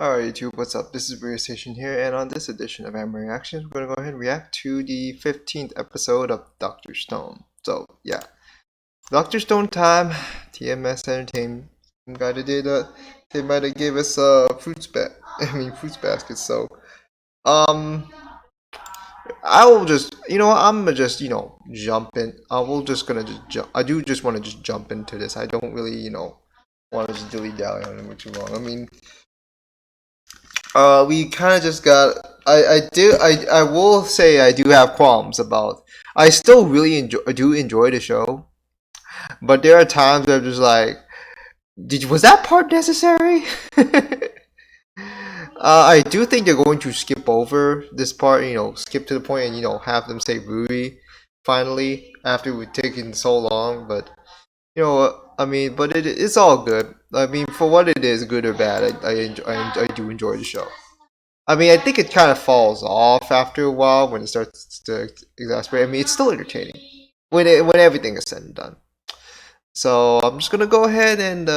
Alright YouTube, what's up? This is Radio Station here, and on this edition of Anime Reactions, we're gonna go ahead and react to the 15th episode of Dr. Stone. So, yeah. Dr. Stone time, TMS Entertainment got to did they might have gave us fruits baskets, so I will just I'm gonna just jump in. I do just want to just jump into this. I don't really, want to just dilly dally on it too long. I mean, we kind of just got. I will say I do have qualms about. I still really enjoy the show, but there are times where I'm just like, was that part necessary? I do think they're going to skip over this part. Skip to the point and have them say Ruby finally after we've taken so long. But I mean, but it's all good. I mean, for what it is, good or bad, I do enjoy the show. I mean, I think it kind of falls off after a while when it starts to exasperate. I mean, it's still entertaining when everything is said and done. So I'm just gonna go ahead and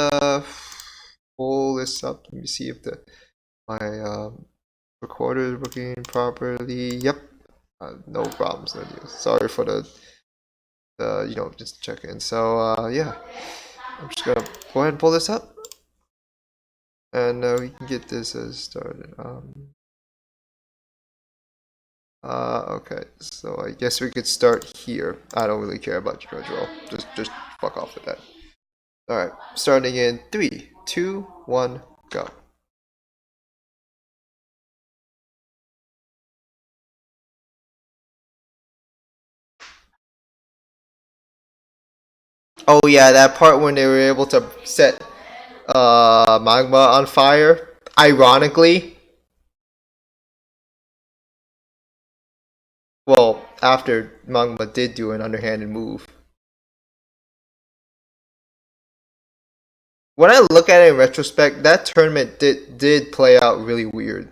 pull this up. Let me see if my recorder is working properly. Yep, no problems. No deals. Sorry for the just checking. So yeah, I'm just gonna go ahead and pull this up, and we can get this started. Okay, so I guess we could start here. I don't really care about your roll. Just fuck off with that. Alright, starting in 3, 2, 1, go. Oh yeah, that part when they were able to set magma on fire. Ironically, well, after magma did do an underhanded move. When I look at it in retrospect, that tournament did play out really weird.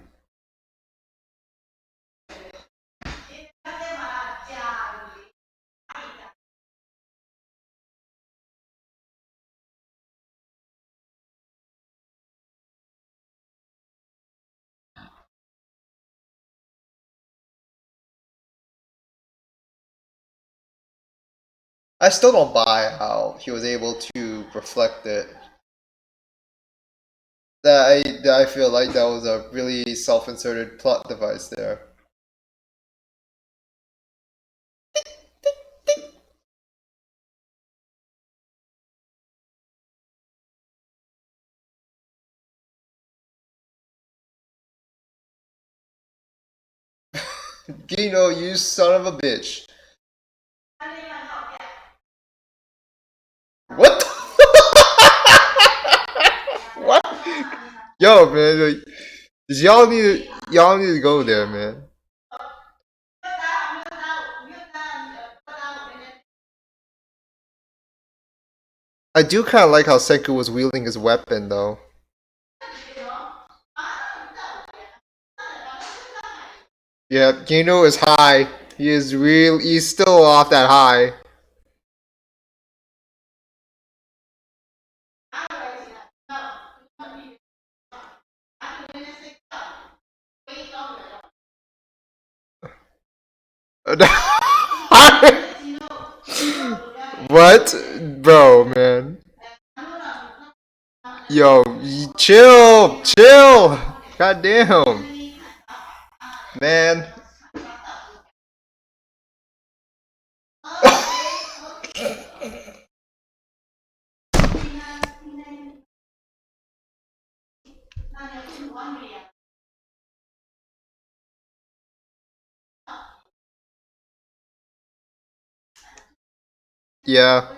I still don't buy how he was able to reflect it. I feel like that was a really self-inserted plot device there. Gino, you son of a bitch. What? What? Yo, man, like, y'all need to go there, man. I do kind of like how Senku was wielding his weapon, though. Yeah, Gino is high. He is real. He's still off that high. What, bro, man? Yo, chill. God damn, man. Yeah.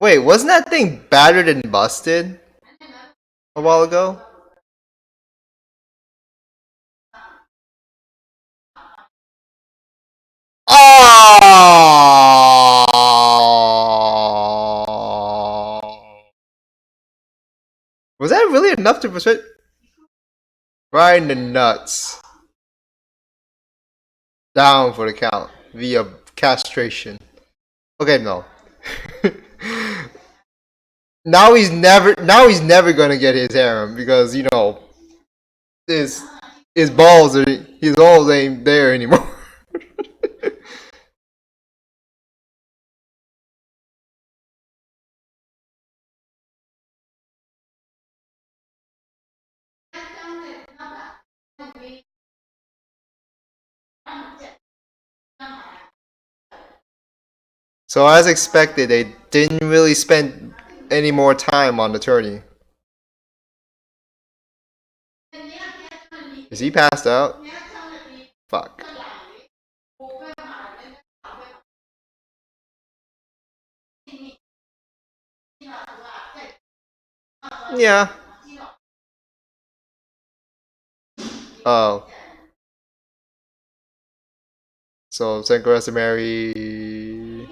Wait, wasn't that thing battered and busted a while ago? Oh! Was that really enough to persuade? Right in the nuts. Down for the count via castration. Okay, no. Now he's never gonna get his harem because his his balls ain't there anymore. So as expected, they didn't really spend any more time on the tourney. Is he passed out? Fuck. Yeah. Oh. So Senko has to marry.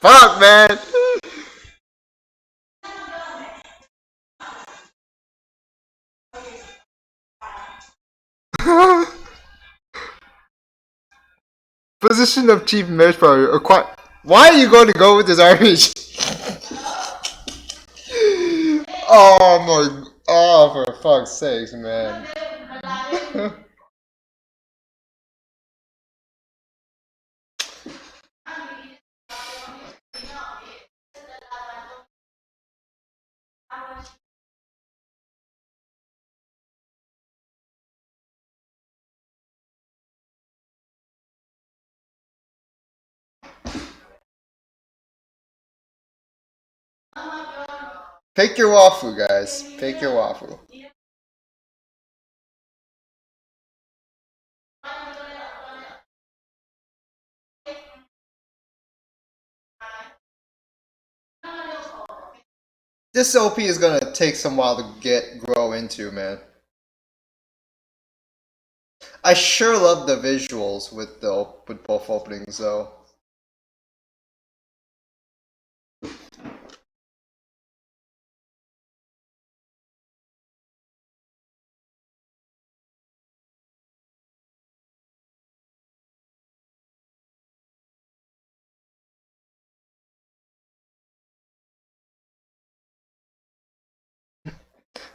Fuck, man. Position of chief marriage partner. Why are you going to go with this Irish? Oh my. Oh, for fuck's sakes, man. Pick your waffle, guys. Pick your waffle. This OP is gonna take some while to grow into, man. I sure love the visuals with both openings though.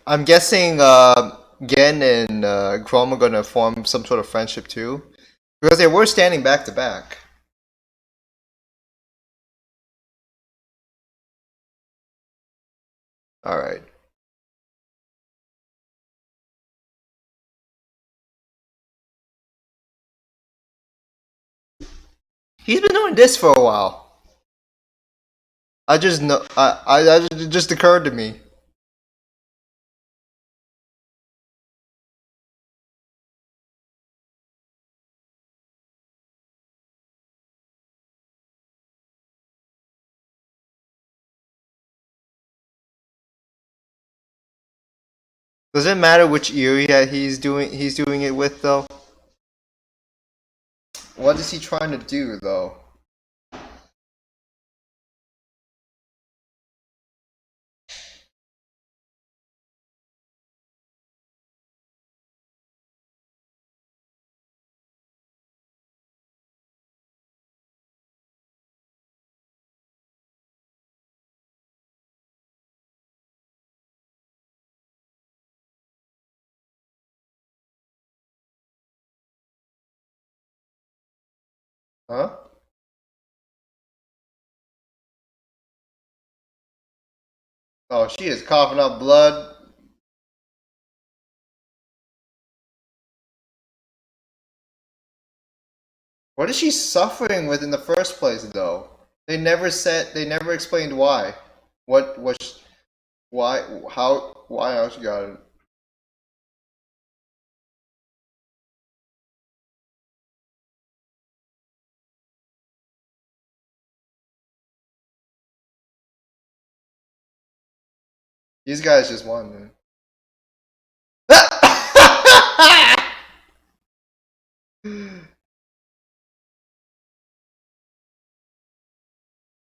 I'm guessing Gen and Chrome are gonna form some sort of friendship too, because they were standing back to back. All right. He's been doing this for a while. I just know. It just occurred to me. Does it matter which area he's doing? He's doing it with though. What is he trying to do though? Huh? Oh, she is coughing up blood. What is she suffering with in the first place, though? They never said. They never explained why. What was? Why? How? Why? How she got it? These guys just won, man.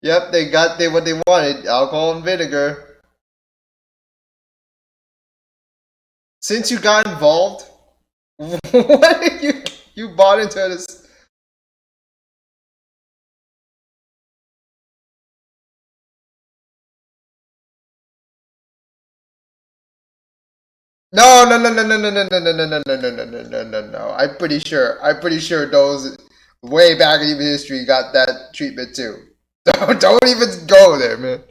Yep, they got what they wanted: alcohol and vinegar. Since you got involved, what you bought into this? No, no, no, no, no, no, no, no, no, no, no, no, no, no, no, no, no. I'm pretty sure. I'm pretty sure those way back in human history got that treatment too. Don't even go there, man.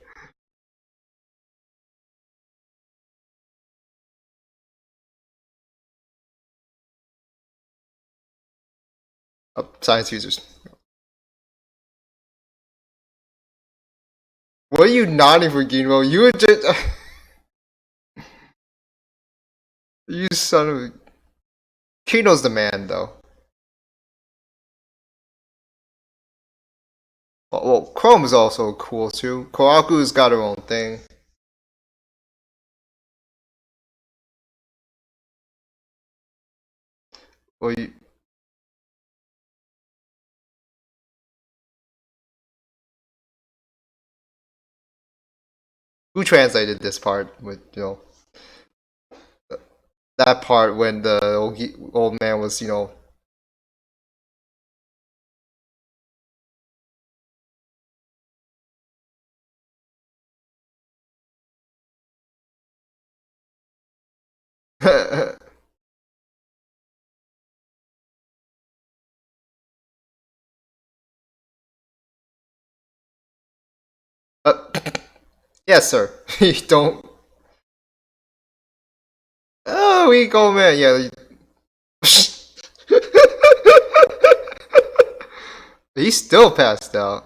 Science users. What are you nodding for, Gino? You were just you son of a. Kino's the man, though. Well, Chrome is also cool too. Koraku's got her own thing. Well, who translated this part with that part when the old man was uh, yes, sir. You don't. Oh, we go, man. Yeah. He's still passed out.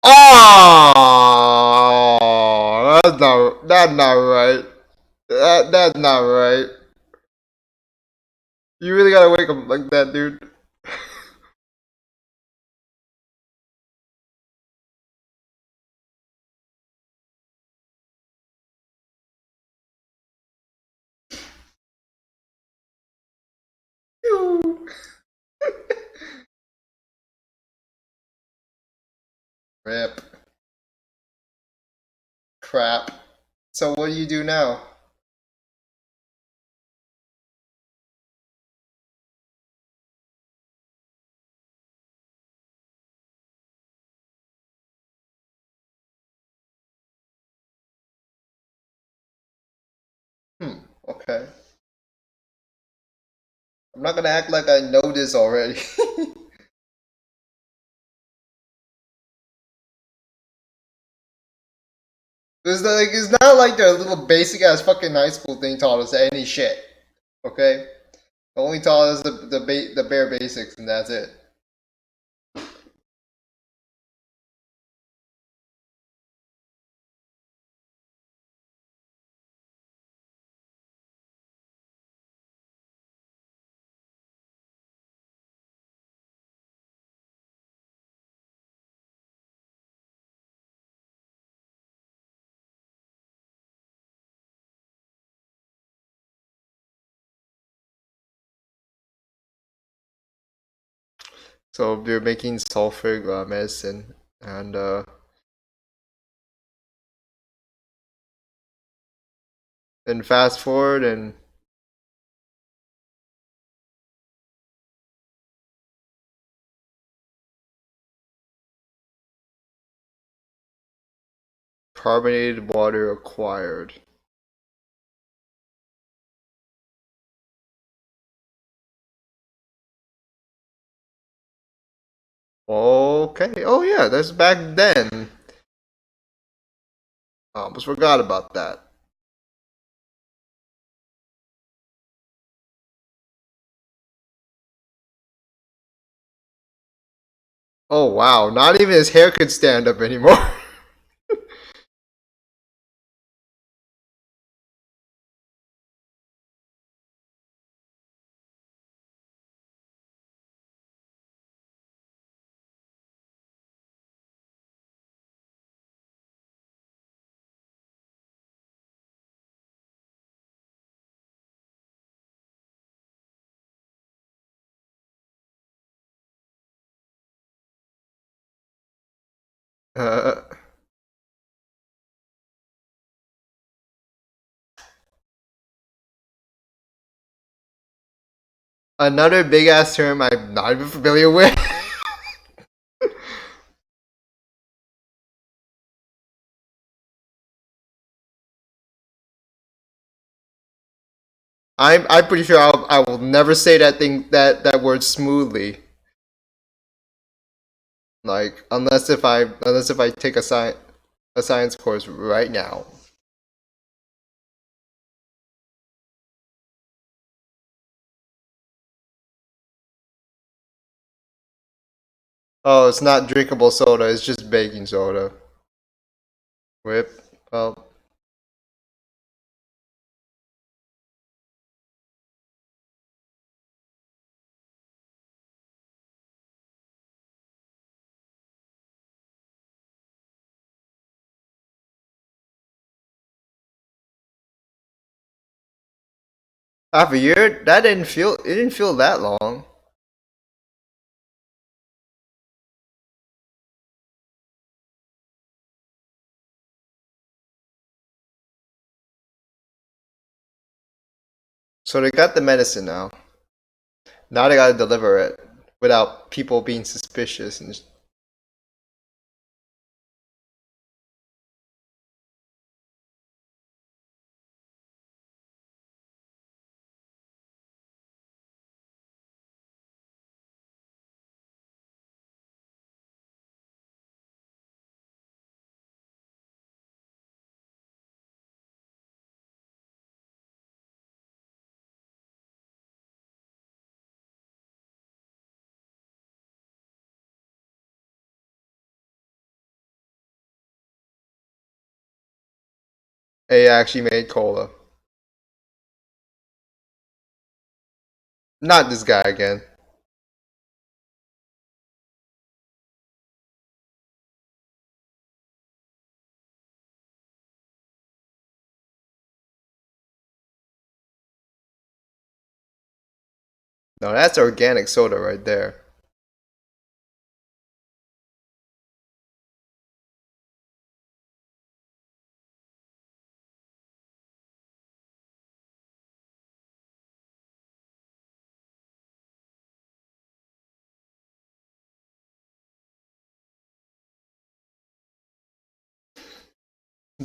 Oh, that's not right. That's not right. You really gotta wake up like that, dude. Rip. Crap. So what do you do now? Okay. I'm not gonna act like I know this already. It's not like the little basic ass fucking high school thing taught us any shit. Okay? It only taught us the bare basics and that's it. So they're making sulfuric medicine and then fast forward and carbonated water acquired. Okay. Oh yeah, that's back then. I almost forgot about that. Oh wow, not even his hair could stand up anymore. Another big ass term I'm not even familiar with. I'm pretty sure I will never say that word smoothly. Like unless if I take a science course right now. Oh, it's not drinkable soda. It's just baking soda. Whip. Well, half a year. That didn't feel. It didn't feel that long. So they got the medicine now. Now they gotta deliver it without people being suspicious and. They actually made cola. Not this guy again. No, that's organic soda right there.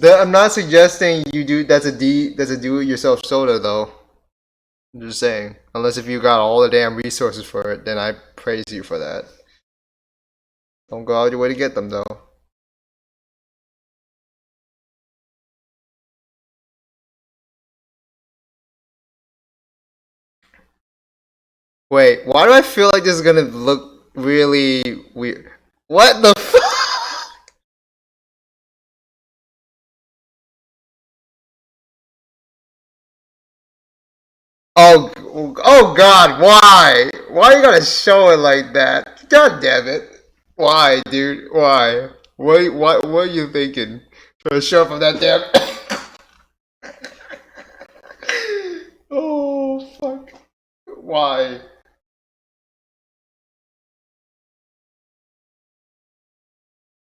I'm not suggesting you do that's a do it yourself soda though. I'm just saying. Unless if you got all the damn resources for it, then I praise you for that. Don't go out your way to get them though. Wait, why do I feel like this is gonna look really weird? What the fuck? Oh, oh God, why? Why are you gonna show it like that? God damn it. Why, dude? Why? What are you thinking? Trying to show up on that damn. Oh, fuck. Why?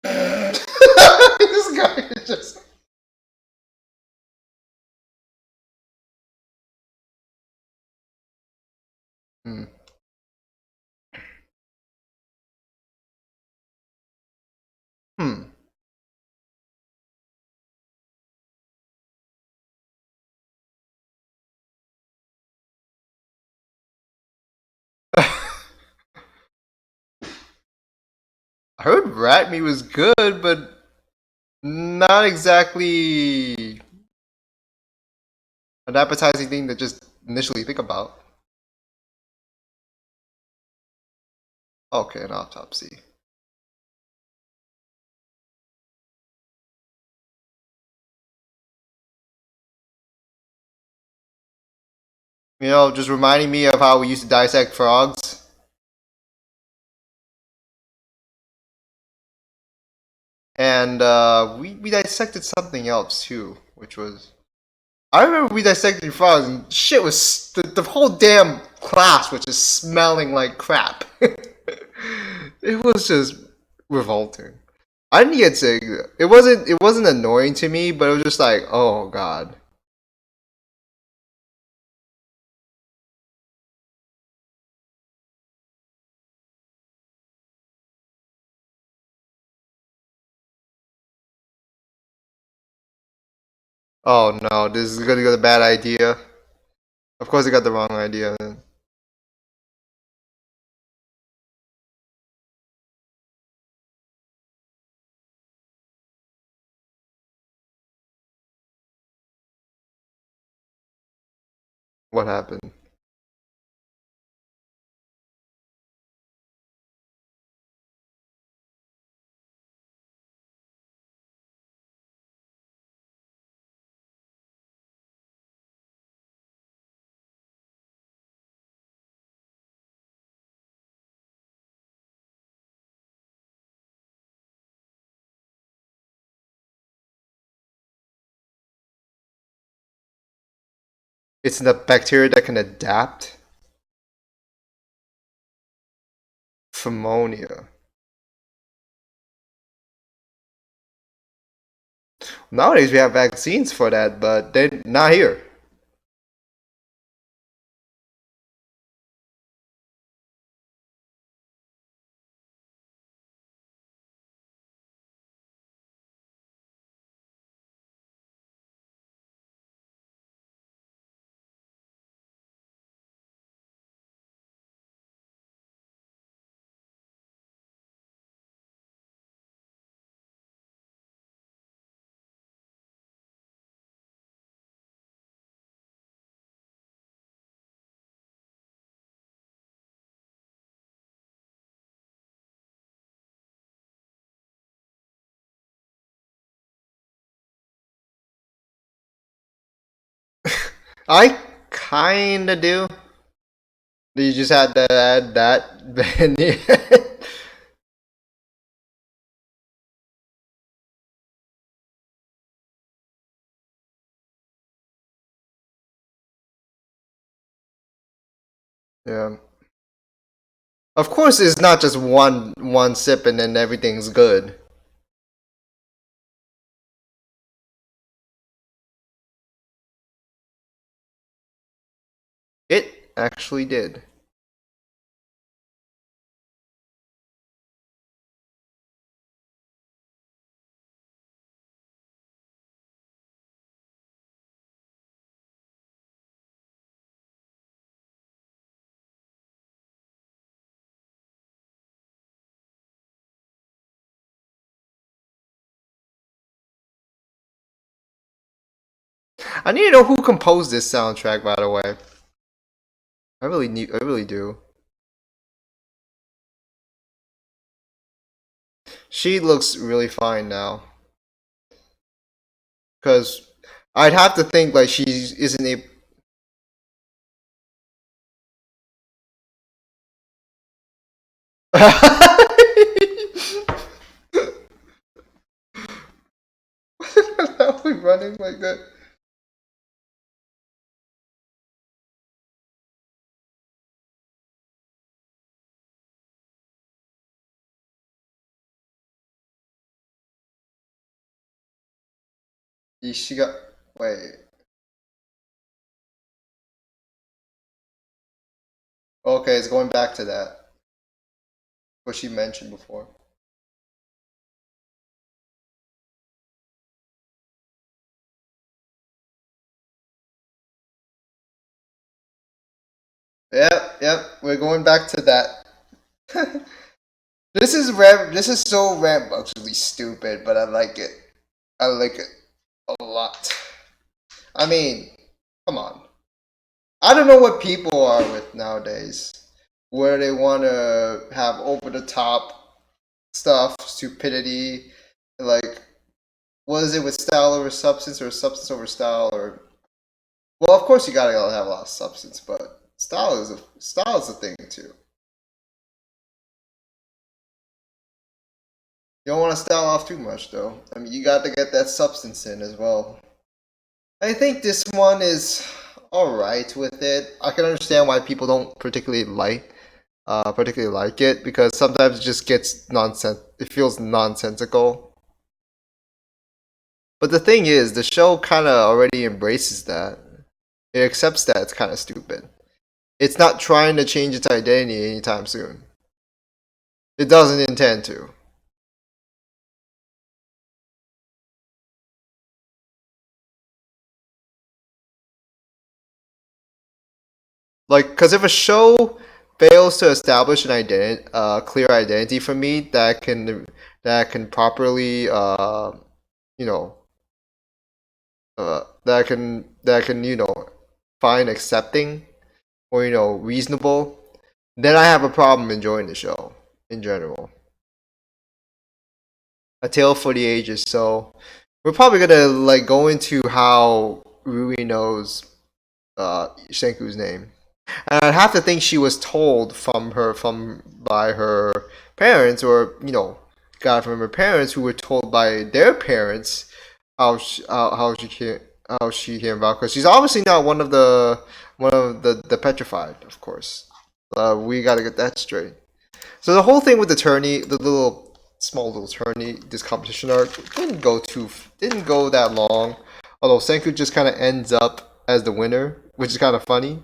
This guy is just. Hmm. Hmm. I heard rat meat was good, but not exactly an appetizing thing to just initially think about. Okay, an autopsy. You know, just reminding me of how we used to dissect frogs. And we dissected something else too, which was I remember we dissected frogs and shit was the whole damn class was just smelling like crap. It was just revolting. I didn't get sick. It wasn't annoying to me, but it was just like, oh god. Oh no, this is gonna get a bad idea. Of course, I got the wrong idea. What happened? It's the bacteria that can adapt. Pneumonia. Nowadays we have vaccines for that, but they're not here. I kinda do. You just had to add that. Yeah. Of course, it's not just one sip and then everything's good. It actually did. I need to know who composed this soundtrack, by the way. I really do. She looks really fine now. Cause I'd have to think like she isn't a. Are we running like that? She got. Wait. Okay, it's going back to that. What she mentioned before. Yep, yep. We're going back to that. This is so rambunctiously stupid, but I like it. I like it a lot. I mean, come on. I don't know what people are with nowadays, where they want to have over the top stuff, stupidity, like what is it with style over substance or substance over style or well, of course you gotta have a lot of substance, but style is a thing too. You don't want to style off too much though. I mean, you got to get that substance in as well. I think this one is all right with it. I can understand why people don't particularly like it because sometimes it just gets nonsense. It feels nonsensical. But the thing is, the show kind of already embraces that. It accepts that it's kind of stupid. It's not trying to change its identity anytime soon. It doesn't intend to. Like, because if a show fails to establish an identity, clear identity for me that can properly, you know, that can find accepting or reasonable, then I have a problem enjoying the show in general. A Tale for the Ages. So we're probably gonna like go into how Rui knows Senku's name. And I'd have to think she was told by her parents, or got from her parents, who were told by their parents how she came about, because she's obviously not one of the petrified, of course. We got to get that straight. So the whole thing with the tourney, the small little tourney, this competition arc didn't go that long. Although Senku just kind of ends up as the winner, which is kind of funny.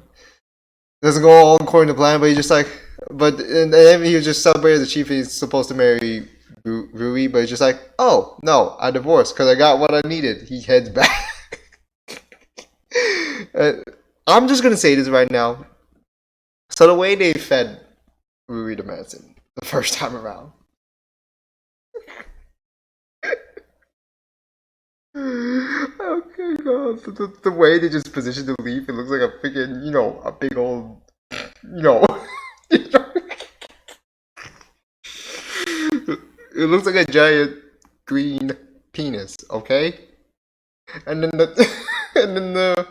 Doesn't go all according to plan, but he just like, and then he was just celebrated the chief. He's supposed to marry Rui, but he's just like, oh no, I divorced because I got what I needed. He heads back. uh, I'm just gonna say this right now. So the way they fed Rui the medicine the first time around. Okay, God, the way they just positioned the leaf, it looks like a freaking, a big old, you know, it looks like a giant green penis, okay? And then the, and then the,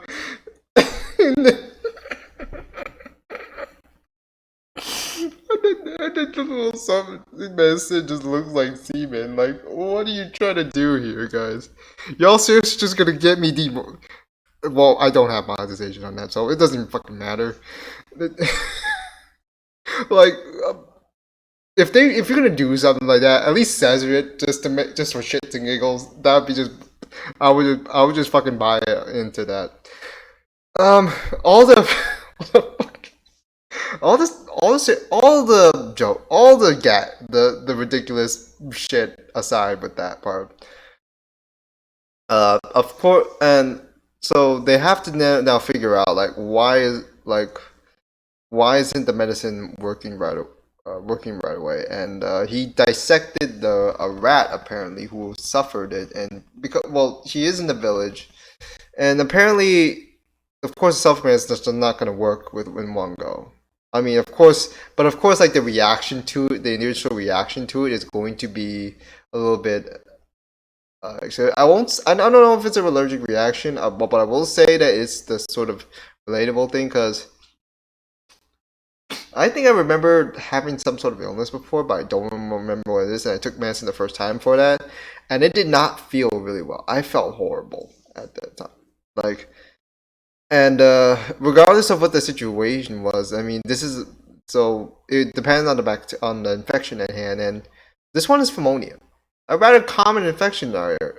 and then, and then the little medicine just looks like semen. Like, what are you trying to do here, guys? Y'all seriously just gonna get me well, I don't have monetization on that, so it doesn't even fucking matter. Like, if you're gonna do something like that, at least censor it just for shits and giggles. That would be just I would just fucking buy into that. All the all the joke, all the ridiculous shit aside with that part. Of course, and so they have to now figure out like why isn't the medicine working right away? And he dissected a rat apparently who suffered it, and because he is in the village, and apparently, of course, self-medicine is just not going to work in one go. I mean, of course, like the reaction to it, the initial reaction to it is going to be a little bit. So I won't. I don't know if it's a allergic reaction, but I will say that it's the sort of relatable thing, because I think I remember having some sort of illness before, but I don't remember what it is. And I took medicine the first time for that, and it did not feel really well. I felt horrible at that time. Like, and regardless of what the situation was, I mean, it depends on on the infection at hand, and this one is pneumonia, a rather common infection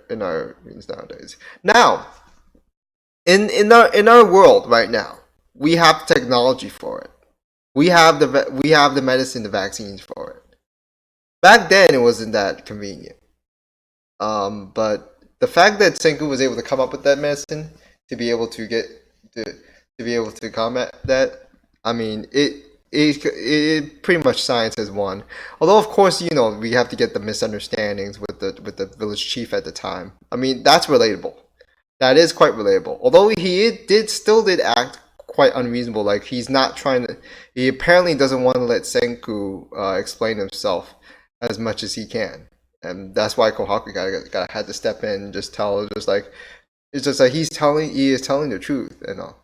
in our means nowadays. Now, in our world right now, we have technology for it. We have the medicine, the vaccines for it. Back then, it wasn't that convenient. But the fact that Senku was able to come up with that medicine to be able to be able to combat that, I mean, it pretty much science has won. Although, of course, we have to get the misunderstandings with the village chief at the time. I mean, that's relatable. That is quite relatable. Although he did act quite unreasonable. Like, he's not trying to. He apparently doesn't want to let Senku explain himself as much as he can, and that's why Kohaku had to step in and just tell. It's just like he is telling the truth and all.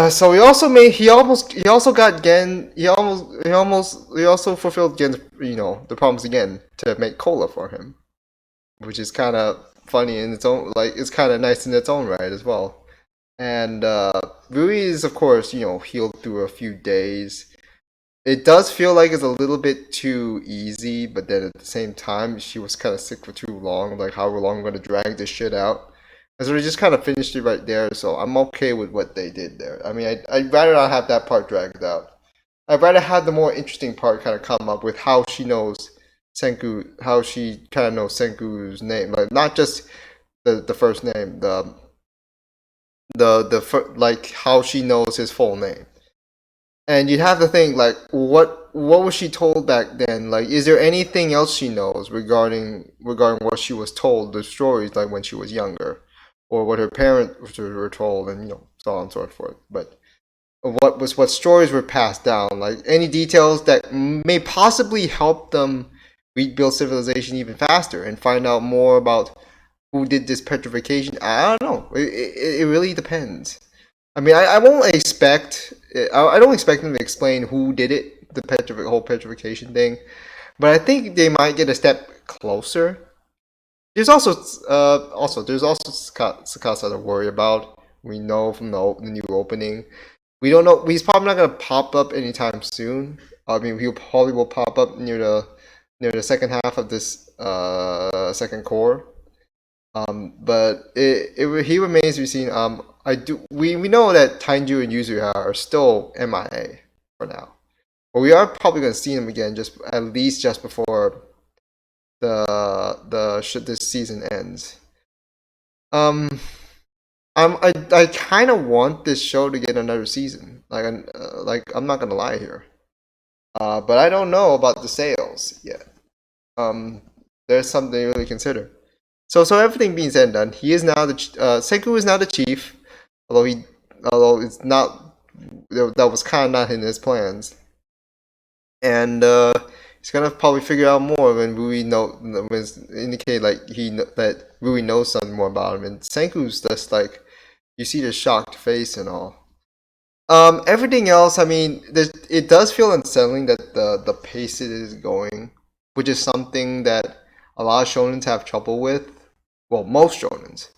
So he also got Gen he also fulfilled Gen's the promise again to make cola for him, which is kind of funny in its own, like, it's kind of nice in its own right as well. And Rui is, of course, healed through a few days. It does feel like it's a little bit too easy, but then at the same time, she was kind of sick for too long. Like, how long I'm going to drag this shit out? And so they just kind of finished it right there, so I'm okay with what they did there. I mean, I'd rather not have that part dragged out. I'd rather have the more interesting part kind of come up with how she knows Senku, how she kind of knows Senku's name. Like, not just the first name, like how she knows his full name. And you'd have to think like what was she told back then? Like, is there anything else she knows regarding what she was told, the stories like when she was younger, or what her parents were told, and so on and so forth. But what stories were passed down, like any details that may possibly help them rebuild civilization even faster and find out more about who did this petrification. I don't know. It really depends. I mean, I won't expect. I don't expect them to explain who did it, the whole petrification thing, but I think they might get a step closer. There's also there's also Sakasa to worry about. We know from the new opening. We don't know. He's probably not gonna pop up anytime soon. I mean, he probably will pop up near the second half of this second core. But he remains to be seen. We know that Tainju and Yuzuha are still MIA for now, but we are probably going to see them again just at least just before this season ends. I kind of want this show to get another season. Like I'm not gonna lie here. But I don't know about the sales yet. There's something to really consider. So everything being said and done, he is now Senku is now the chief, although it's not, that was kind of not in his plans, and he's gonna probably figure out more when indicate like that Rui knows something more about him, and Senku's just like, you see the shocked face and all. Everything else, I mean, it does feel unsettling that the pace it is going, which is something that a lot of shonens have trouble with. Well, most shonens.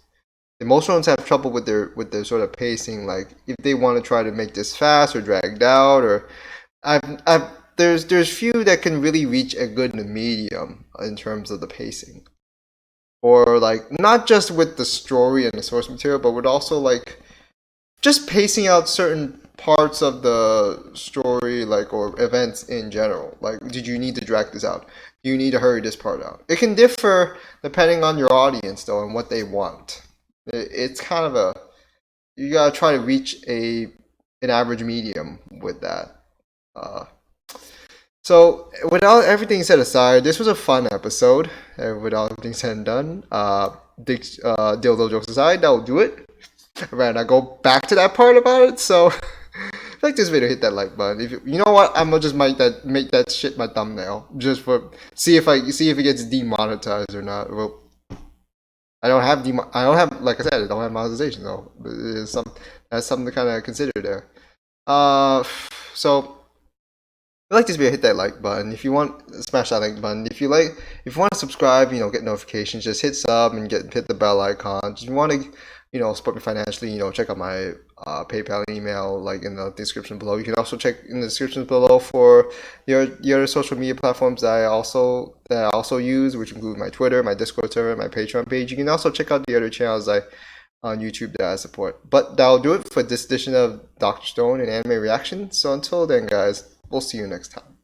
Most shonens have trouble with their sort of pacing. Like if they want to try to make this fast or dragged out, or there's few that can really reach a good medium in terms of the pacing, or like not just with the story and the source material, but with also like just pacing out certain parts of the story, like, or events in general. Like, did you need to drag this out? Do you need to hurry this part out? It can differ depending on your audience, though, and what they want. It's kind of you gotta try to reach an average medium with that. So, without everything set aside, this was a fun episode. Without everything said and done, dildo jokes aside, that'll do it. Right, I go back to that part about it. So, if you like this video, hit that like button. If you know what, I'm gonna just make that shit my thumbnail, just for see if it gets demonetized or not. Well, I don't have like I said, I don't have monetization though. That's something to kind of consider there. So if you like this video, hit that like button. If you want, smash that like button. If you want to subscribe, get notifications, just hit sub and hit the bell icon. If you want to support me financially, check out my PayPal and email, like in the description below. You can also check in the description below for your other social media platforms that I also use, which include my Twitter, my Discord server, my Patreon page. You can also check out the other channels on YouTube that I support. But that'll do it for this edition of Dr. Stone and Anime Reaction. So until then, guys, we'll see you next time.